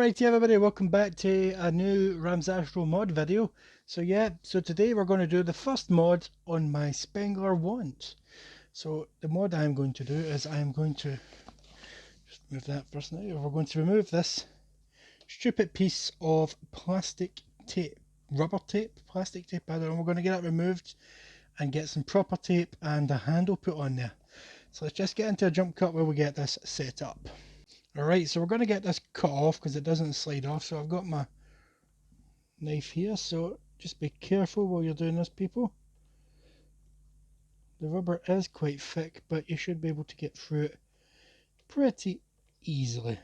Alrighty everybody, welcome back to a new Rams Astro mod video. So today we're going to do the first mod on my Spengler wand. So the mod I'm going to do is I'm going to just move that first now. We're going to remove this stupid piece of plastic tape, plastic tape, I don't know. We're going to get it removed and get some proper tape and a handle put on there. So let's just get into a jump cut where we get this set up. Alright, so we're going to get this cut off because it doesn't slide off. So I've got my knife here, so just be careful while you're doing this, people. The rubber is quite thick, but you should be able to get through it pretty easily.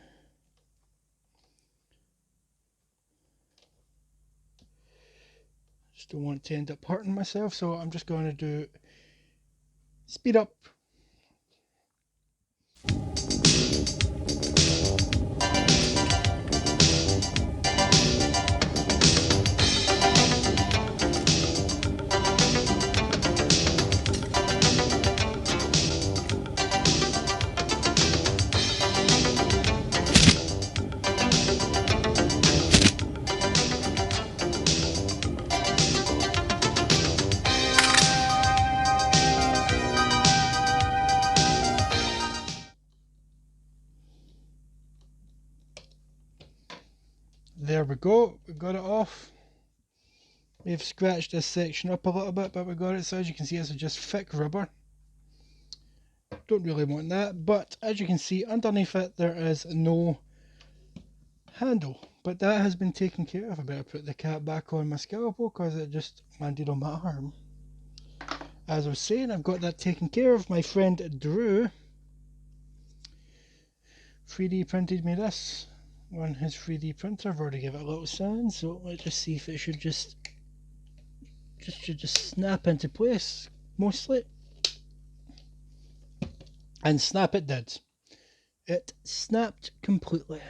Just don't want to end up hurting myself, so I'm just going to do speed up. There we go, we got it off. We've scratched this section up a little bit, but we got it. So as you can see, this is just thick rubber. Don't really want that, but as you can see underneath it there is no handle, but that has been taken care of. I better put the cap back on my scalpel because it just landed on my arm. As I was saying, I've got that taken care of. My friend Drew 3D printed me this on his 3D printer. I've already given it a little sand, so let's just see if it should just snap into place, mostly. And snap it did. It snapped completely.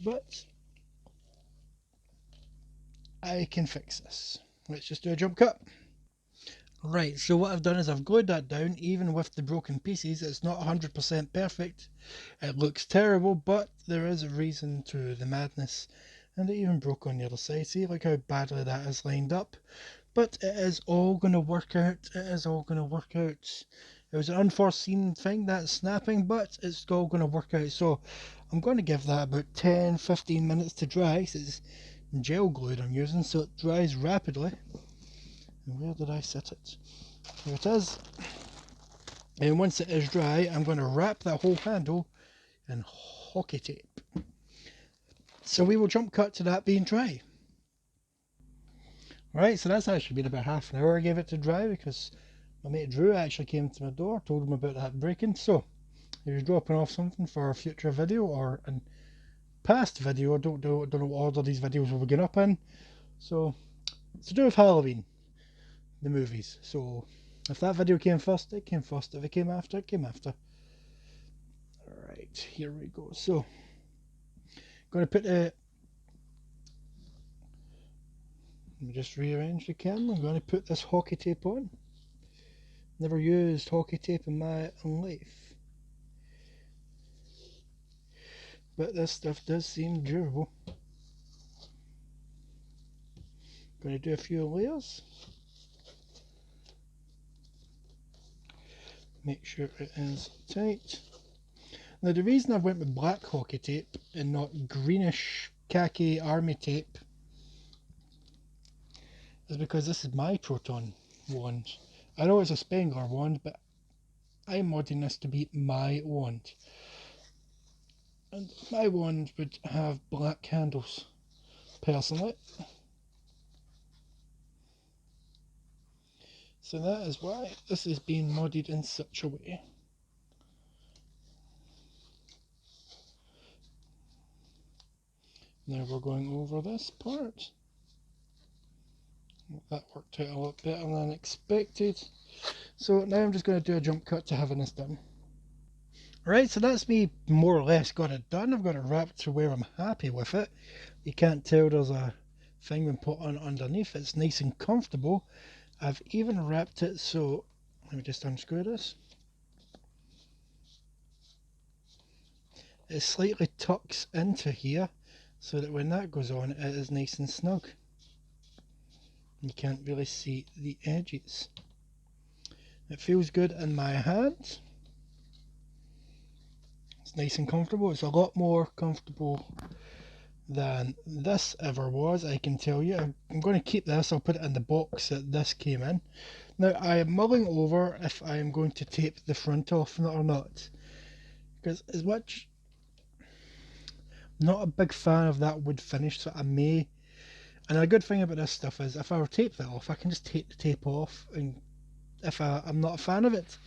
But I can fix this. Let's just do a jump cut. Right, so what I've done is I've glued that down. Even with the broken pieces, it's not 100% perfect. It looks terrible, but there is a reason to the madness. And it even broke on the other side. See, look how badly that is lined up. But it is all going to work out. It is all going to work out. It was an unforeseen thing, that snapping, but it's all going to work out. So I'm going to give that about 10-15 minutes to dry. It's gel glued I'm using, so it dries rapidly. And where did I set it? Here it is. And once it is dry, I'm going to wrap that whole handle in hockey tape. So we will jump cut to that being dry. Right, so that's actually been about half an hour I gave it to dry because my mate Drew actually came to my door, told him about that break-in. So he was dropping off something for a future video or a past video. I don't know what order these videos will be going up in. So it's to do with Halloween, the movies. So if that video came first, it came first. If it came after, it came after. Alright, here we go. So I'm going to put let me just rearrange the camera. I'm going to put this hockey tape on. Never used hockey tape in my life, but this stuff does seem durable. Going to do a few layers. Make sure it is tight. Now the reason I went with black hockey tape and not greenish khaki army tape is because this is my Proton wand. I know it's a Spengler wand, but I'm modding this to be my wand. And my wand would have black handles, personally. So that is why this is being modded in such a way. Now we're going over this part. That worked out a lot better than expected. So now I'm just going to do a jump cut to having this done. Right, so that's me more or less got it done. I've got it wrapped to where I'm happy with it. You can't tell there's a thing been put on underneath. It's nice and comfortable. I've even wrapped it so, let me just unscrew this. it slightly tucks into here so that when that goes on, it is nice and snug. You can't really see the edges. It feels good in my hands. It's nice and comfortable. It's a lot more comfortable than this ever was, I can tell you. I'm going to keep this. I'll put it in the box that this came in. Now, I am mulling over if I am going to tape the front off or not. Because as much... I'm not a big fan of that wood finish, so I may... And a good thing about this stuff is if I were to tape that off, I can just take the tape off and if I'm not a fan of it.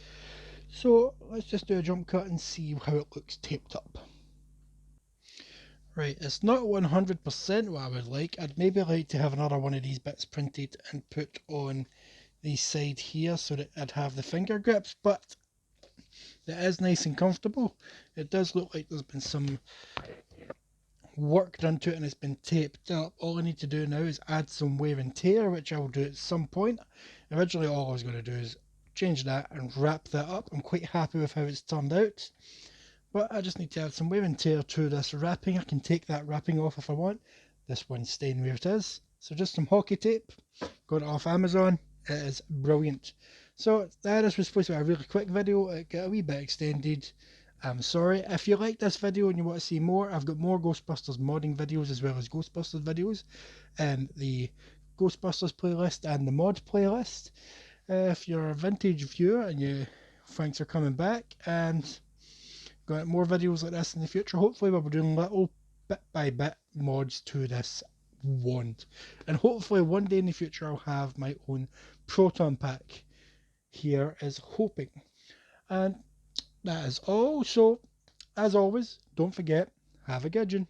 So let's just do a jump cut and see how it looks taped up. Right, it's not 100% what I would like. I'd maybe like to have another one of these bits printed and put on the side here so that I'd have the finger grips, but it is nice and comfortable. It does look like there's been some work done to it and it's been taped up. All I need to do now is add some wear and tear, which I will do at some point. Originally all I was going to do is change that and wrap that up. I'm quite happy with how it's turned out, but I just need to add some wear and tear to this wrapping. I can take that wrapping off if I want. This one's staying where it is. So just some hockey tape, got it off Amazon. It is brilliant. So this was supposed to be a really quick video. It got a wee bit extended. I'm sorry. If you like this video and you want to see more, I've got more Ghostbusters modding videos as well as Ghostbusters videos in the Ghostbusters playlist and the mod playlist. If you're a vintage viewer and you thanks for coming back, and got more videos like this in the future, hopefully we'll be doing little bit by bit mods to this wand, and hopefully one day in the future I'll have my own proton pack. Here is hoping. And that is all. So, as always, don't forget, have a good one.